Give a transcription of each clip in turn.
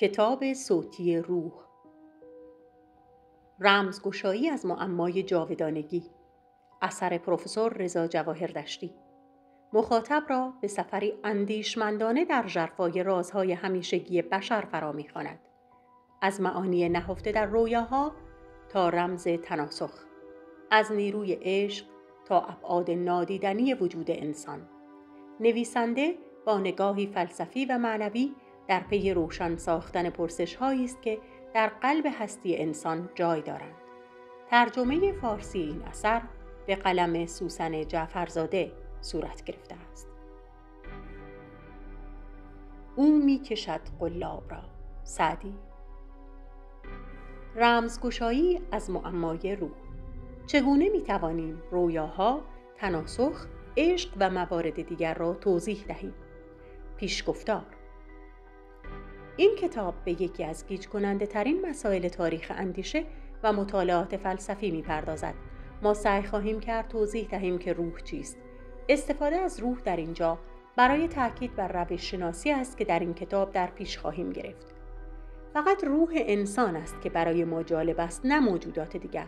کتاب صوتی روح، رمزگشایی از معمای جاودانگی، اثر پروفسور رضا جواهردشتی. مخاطب را به سفری اندیشمندانه در ژرفای رازهای همیشگی بشر فرا می‌خواند، از معانی نهفته در رویاها تا رمز تناسخ، از نیروی عشق تا ابعاد نادیدنی وجود انسان. نویسنده با نگاهی فلسفی و معنوی در پی روشن ساختن پرسش‌هایی است که در قلب هستی انسان جای دارند. ترجمه فارسی این اثر به قلم سوسن جعفرزاده صورت گرفته است. او می کشد قلاب را. سعدی. رمزگشایی از معمای روح. چگونه می توانیم رویاها، تناسخ، عشق و موارد دیگر را توضیح دهیم؟ پیشگفتار. این کتاب به یکی از گیج کننده ترین مسائل تاریخ اندیشه و مطالعات فلسفی می پردازد. ما سعی خواهیم کرد توضیح دهیم که روح چیست. استفاده از روح در اینجا برای تاکید بر روش شناسی است که در این کتاب در پیش خواهیم گرفت. فقط روح انسان است که برای ما جالب است، نه موجودات دیگر.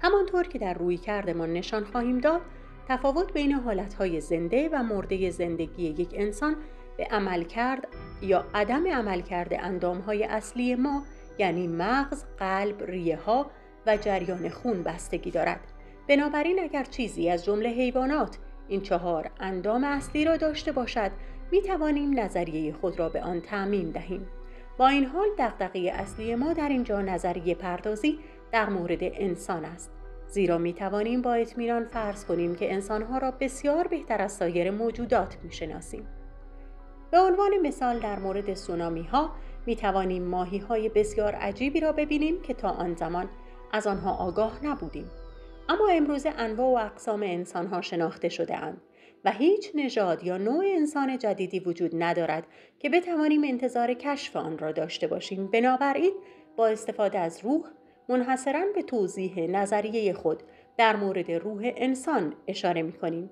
همانطور که در رویکردمان نشان خواهیم داد، تفاوت بین حالتهای زنده و مرده زندگی یک انسان به عملکرد یا عدم عملکرد اندامهای اصلی ما، یعنی مغز، قلب، ریه ها و جریان خون بستگی دارد. بنابراین اگر چیزی از جمله حیوانات این 4 اندام اصلی را داشته باشد، می توانیم نظریه خود را به آن تعمیم دهیم. با این حال دغدغه اصلی ما در اینجا نظریه پردازی در مورد انسان است، زیرا می توانیم با اطمینان فرض کنیم که انسانها را بسیار بهتر از سایر موجودات می شناسیم. به عنوان مثال در مورد سونامی ها می توانیم ماهی های بسیار عجیبی را ببینیم که تا آن زمان از آنها آگاه نبودیم. اما امروز انواع و اقسام انسان ها شناخته شده اند و هیچ نژاد یا نوع انسان جدیدی وجود ندارد که بتوانیم انتظار کشف آن را داشته باشیم. بنابراین با استفاده از روح منحصراً به توضیح نظریه خود در مورد روح انسان اشاره می کنیم.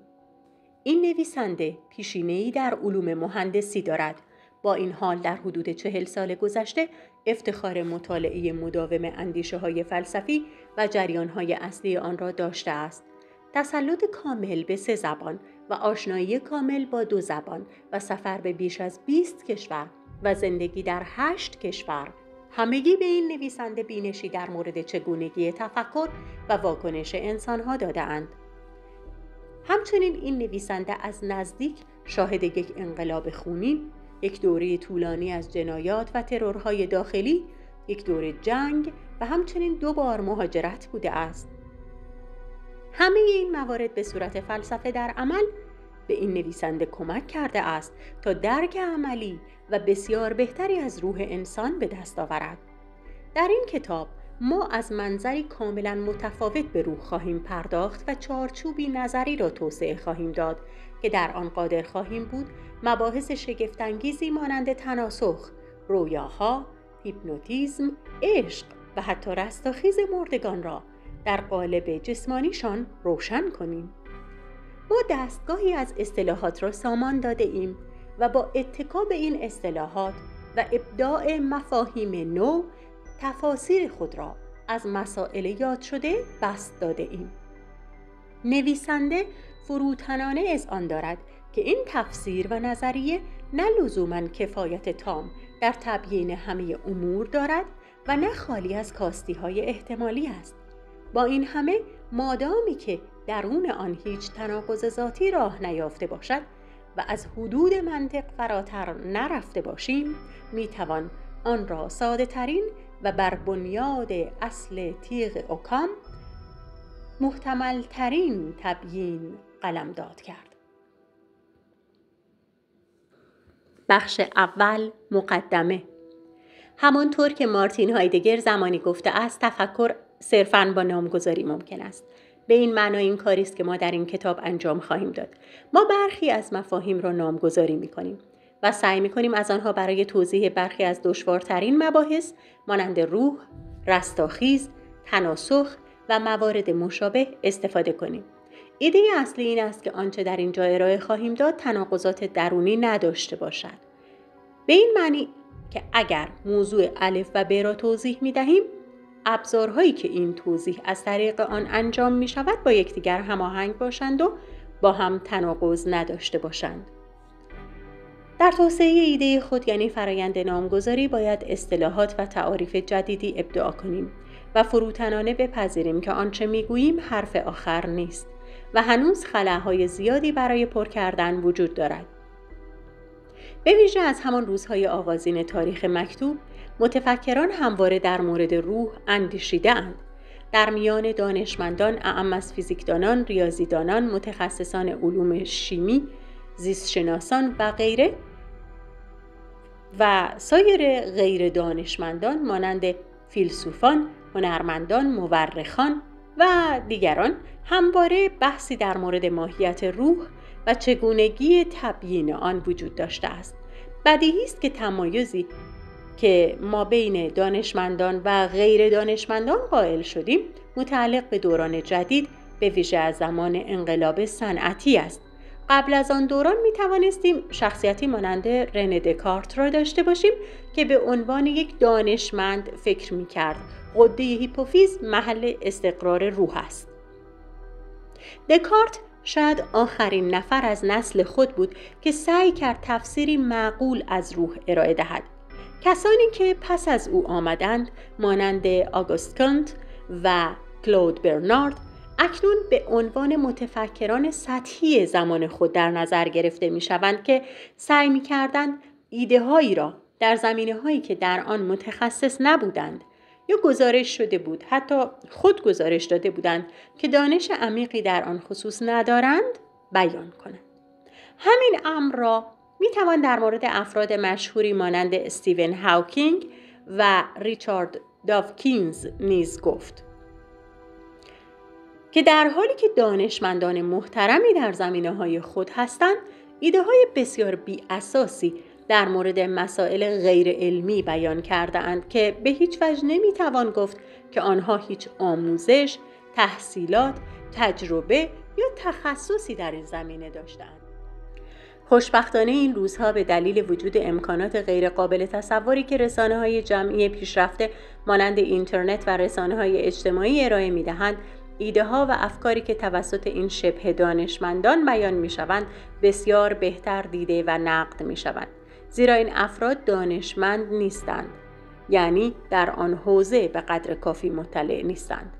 این نویسنده پیشینه‌ای در علوم مهندسی دارد. با این حال در حدود 40 سال گذشته افتخار مطالعه مداوم اندیشه‌های فلسفی و جریان‌های اصلی آن را داشته است. تسلط کامل به 3 زبان و آشنایی کامل با 2 زبان و سفر به بیش از 20 کشور و زندگی در 8 کشور، همگی به این نویسنده بینشی در مورد چگونگی تفکر و واکنش انسان‌ها داده‌اند. همچنین این نویسنده از نزدیک شاهد یک انقلاب خونین، یک دوره طولانی از جنایات و ترورهای داخلی، یک دوره جنگ و همچنین 2 بار مهاجرت بوده است. همه این موارد به صورت فلسفه در عمل به این نویسنده کمک کرده است تا درک عملی و بسیار بهتری از روح انسان به دست آورد. در این کتاب ما از منظری کاملا متفاوت به روح خواهیم پرداخت و چارچوبی نظری را توسعه خواهیم داد که در آن قادر خواهیم بود مباحث شگفت‌انگیزی مانند تناسخ، رویاها، هیپنوتیزم، عشق و حتی رستاخیز مردگان را در قالب جسمانیشان روشن کنیم. ما دستگاهی از اصطلاحات را سامان داده ایم و با اتکا به این اصطلاحات و ابداع مفاهیم نو تفاسیر خود را از مسائل یاد شده بسط داده ایم. نویسنده فروتنانه اذعان دارد که این تفسیر و نظریه نه لزوماً کفایت تام در تبیین همه امور دارد و نه خالی از کاستی‌های احتمالی است. با این همه مادامی که درون آن هیچ تناقض ذاتی راه نیافته باشد و از حدود منطق فراتر نرفته باشیم، میتوان آن را ساده ترین و بر بنیاد اصل تیغ اوکام محتمل ترین تبیین قلمداد کرد. بخش اول، مقدمه. همانطور که مارتین هایدگر زمانی گفته است، تفکر صرفاً با نامگذاری ممکن است. به این معنی این کاری است که ما در این کتاب انجام خواهیم داد. ما برخی از مفاهیم را نامگذاری می‌کنیم و سعی می‌کنیم از آنها برای توضیح برخی از دشوارترین مباحث مانند روح، رستاخیز، تناسخ و موارد مشابه استفاده کنیم. ایده اصلی این است که آنچه در اینجا ارائه خواهیم داد تناقضات درونی نداشته باشد. به این معنی که اگر موضوع الف و ب را توضیح می دهیم، ابزارهایی که این توضیح از طریق آن انجام می شود با یکدیگر هماهنگ باشند و با هم تناقض نداشته باشند. در توسعه ایده خود یعنی فرایند نامگذاری باید اصطلاحات و تعاریف جدیدی ابداع کنیم و فروتنانه بپذیریم که آنچه میگوییم حرف آخر نیست و هنوز خلاهای زیادی برای پر کردن وجود دارد. به ویژه از همان روزهای آغازین تاریخ مکتوب، متفکران همواره در مورد روح اندیشیده‌اند. در میان دانشمندان اعم از فیزیکدانان، ریاضیدانان، متخصصان علوم شیمی، زیستشناسان و غیره و سایر غیر دانشمندان مانند فیلسوفان، هنرمندان، مورخان و دیگران همواره بحثی در مورد ماهیت روح و چگونگی تبیین آن وجود داشته است. بدیهی است که تمایزی که ما بین دانشمندان و غیر دانشمندان قائل شدیم متعلق به دوران جدید به ویژه از زمان انقلاب صنعتی است. قبل از آن دوران می توانستیم شخصیتی مانند رنه دکارت را داشته باشیم که به عنوان یک دانشمند فکر می کرد. غده هیپوفیز محل استقرار روح است. دکارت شاید آخرین نفر از نسل خود بود که سعی کرد تفسیری معقول از روح ارائه دهد. کسانی که پس از او آمدند مانند آگوست کانت و کلود برنارد اکنون به عنوان متفکران سطحی زمان خود در نظر گرفته می شوند که سعی می کردند ایده هایی را در زمینه هایی که در آن متخصص نبودند یا گزارش شده بود، حتی خود گزارش داده بودند که دانش عمیقی در آن خصوص ندارند، بیان کنند. همین امر را می توان در مورد افراد مشهوری مانند استیون هاوکینگ و ریچارد داوکینز نیز گفت که در حالی که دانشمندان محترمی در زمینه‌های خود هستند، ایده‌های بسیار بی‌اساسی در مورد مسائل غیر علمی بیان کرده‌اند که به هیچ وجه نمی‌توان گفت که آنها هیچ آموزش، تحصیلات، تجربه یا تخصصی در این زمینه داشتند. خوشبختانه این روزها به دلیل وجود امکانات غیر قابل تصوری که رسانه‌های جمعی پیشرفته مانند اینترنت و رسانه‌های اجتماعی ارائه می‌دهند، ایده‌ها و افکاری که توسط این شبه دانشمندان بیان می‌شوند بسیار بهتر دیده و نقد می‌شوند، زیرا این افراد دانشمند نیستند، یعنی در آن حوزه به قدر کافی مطلع نیستند.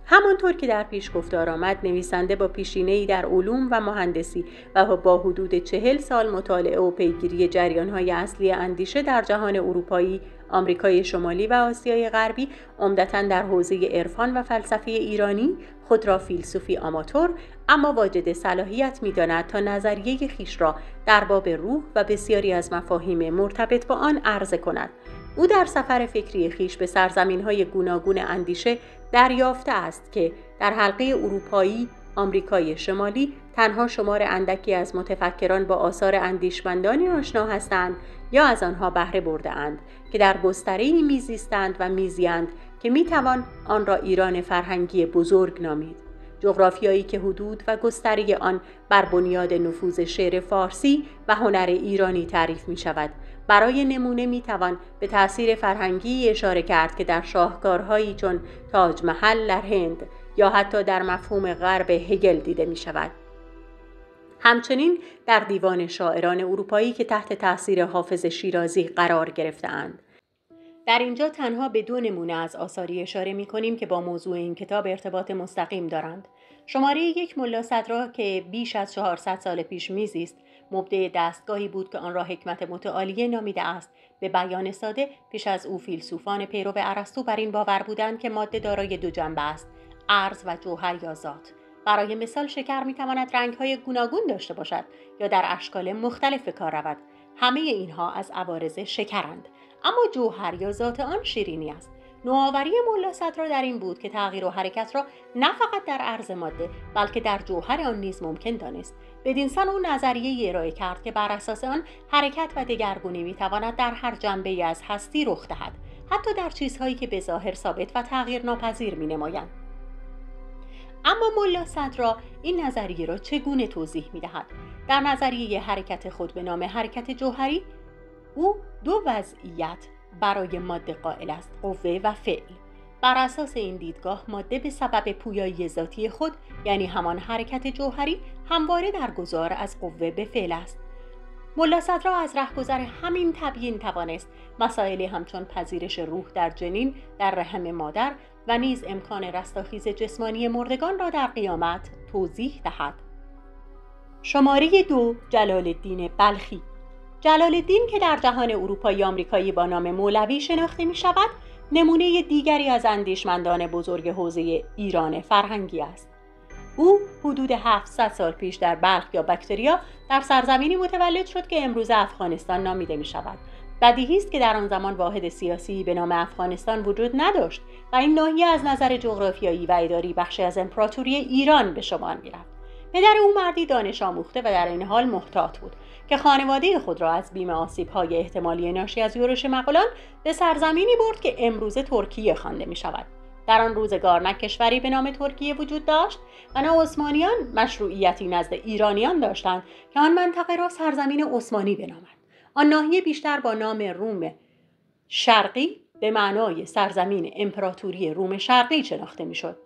همانطور که در پیش گفتار آمد، نویسنده با پیشینه‌ای در علوم و مهندسی و با حدود 40 سال مطالعه و پیگیری جریان‌های اصلی اندیشه در جهان اروپایی، آمریکای شمالی و آسیای غربی، عمدتاً در حوزه عرفان و فلسفه ایرانی، خود را فیلسوفی آماتور اما واجد صلاحیت می‌داند تا نظریه خویش را در باب روح و بسیاری از مفاهیم مرتبط با آن عرضه کند. او در سفر فکری خویش به سرزمین‌های گوناگون اندیشه دریافته است که در حلقه اروپایی، آمریکای شمالی تنها شمار اندکی از متفکران با آثار اندیشمندانی آشنا هستند یا از آنها بهره برده‌اند که در گستره‌ای میزیستند و میزیند که میتوان آن را ایران فرهنگی بزرگ نامید. جغرافیایی که حدود و گستره آن بر بنیاد نفوذ شعر فارسی و هنر ایرانی تعریف می شود. برای نمونه می توان به تأثیر فرهنگی اشاره کرد که در شاهکارهایی چون تاج محل در هند یا حتی در مفهوم غرب هگل دیده می شود. همچنین در دیوان شاعران اروپایی که تحت تأثیر حافظ شیرازی قرار گرفته‌اند. در اینجا تنها به 2 نمونه از آثاری اشاره می کنیم که با موضوع این کتاب ارتباط مستقیم دارند. شماره 1 ملا صدرا که بیش از 400 سال پیش میزیست، مبدع دستگاهی بود که آن را حکمت متعالیه نامیده است. به بیان ساده، پیش از او فیلسوفان پیرو ارسطو بر این باور بودند که ماده دارای 2 جنبه است، ارز و جوهر یا ذات. برای مثال شکر می تواند رنگ‌های گوناگون داشته باشد یا در اشکال مختلف به کار رود. همه اینها از عوارض شکرند، اما جوهر یا ذات آن شیرینی است. نوآوری ملا صدرا در این بود که تغییر و حرکت را نه فقط در ارز ماده بلکه در جوهر آن نیز ممکن دانست. بدین سان او نظریه ارائه کرد که بر اساس آن حرکت و دگرگونی میتواند در هر جنبه‌ای از هستی رخ دهد، حتی در چیزهایی که به ظاهر ثابت و تغییر ناپذیر مینمایند. اما ملا صدرا این نظریه را چگونه توضیح می‌دهد؟ در نظریه حرکت خود به نام حرکت جوهری او دو وضعیت برای ماده قائل است: قوه و فعل. بر اساس این دیدگاه ماده به سبب پویایی ذاتی خود، یعنی همان حرکت جوهری، همواره در گذار از قوه به فعل است. ملا صدرا از رهگذر همین تبیین توانست مسائلی همچون پذیرش روح در جنین در رحم مادر و نیز امکان رستاخیز جسمانی مردگان را در قیامت توضیح دهد. شماره 2. جلال الدین بلخی. جلال الدین که در جهان اروپایی آمریکایی با نام مولوی شناخته می شود، نمونه دیگری از اندیشمندان بزرگ حوزه ایران فرهنگی است. او حدود 700 سال پیش در بلخ یا بکتریا در سرزمینی متولد شد که امروز افغانستان نامیده می شود. بدیهی است که در آن زمان واحد سیاسی به نام افغانستان وجود نداشت و این ناحیه از نظر جغرافیایی و اداری بخشی از امپراتوری ایران به شمار می رفت. پدر او مردی دانش آموخته و در این حال محتاط بود که خانواده خود را از بیم آسیب‌های احتمالی ناشی از یورش مغولان به سرزمینی برد که امروزه ترکیه خوانده می شود. در آن روزگار نه کشوری به نام ترکیه وجود داشت و نه عثمانیان مشروعیتی نزد ایرانیان داشتند که آن منطقه را سرزمین عثمانی بنامند. آن ناحیه بیشتر با نام روم شرقی به معنای سرزمین امپراتوری روم شرقی شناخته میشد،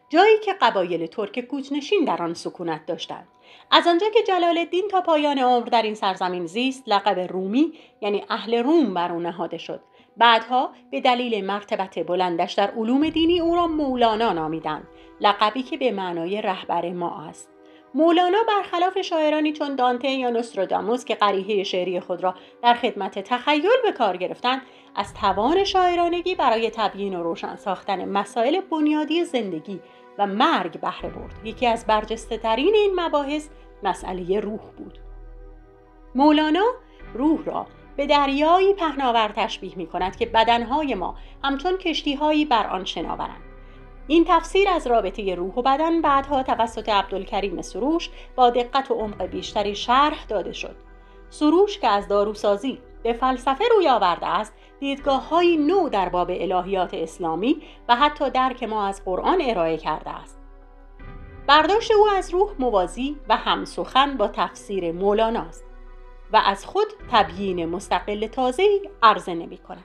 جایی که قبایل ترک کوچ‌نشین در آن سکونت داشتند. از آنجا که جلال الدین تا پایان عمر در این سرزمین زیست، لقب رومی یعنی اهل روم بر او نهاده شد. بعدها به دلیل مرتبت بلندش در علوم دینی او را مولانا نامیدند، لقبی که به معنای رهبر ما است. مولانا برخلاف شاعرانی چون دانته یا نوستراداموس که قریحه شعری خود را در خدمت تخیل به کار گرفتند، از توان شاعرانگی برای تبیین و روشن ساختن مسائل بنیادی زندگی و مرگ بهره برد. یکی از برجسته ترین این مباحث مسئله روح بود. مولانا روح را به دریایی پهناور تشبیه می کند که بدنهای ما همچون کشتیهایی بر آن شناورند. این تفسیر از رابطه روح و بدن بعدها توسط عبدالکریم سروش با دقت و عمق بیشتری شرح داده شد. سروش که از داروسازی به فلسفه روی آورده است، دیدگاه‌های نو در باب الهیات اسلامی و حتی درک ما از قرآن ارائه کرده است. برداشت او از روح موازی و همسخن با تفسیر مولانا است و از خود تبیین مستقل تازه‌ای عرضه نمی‌کند.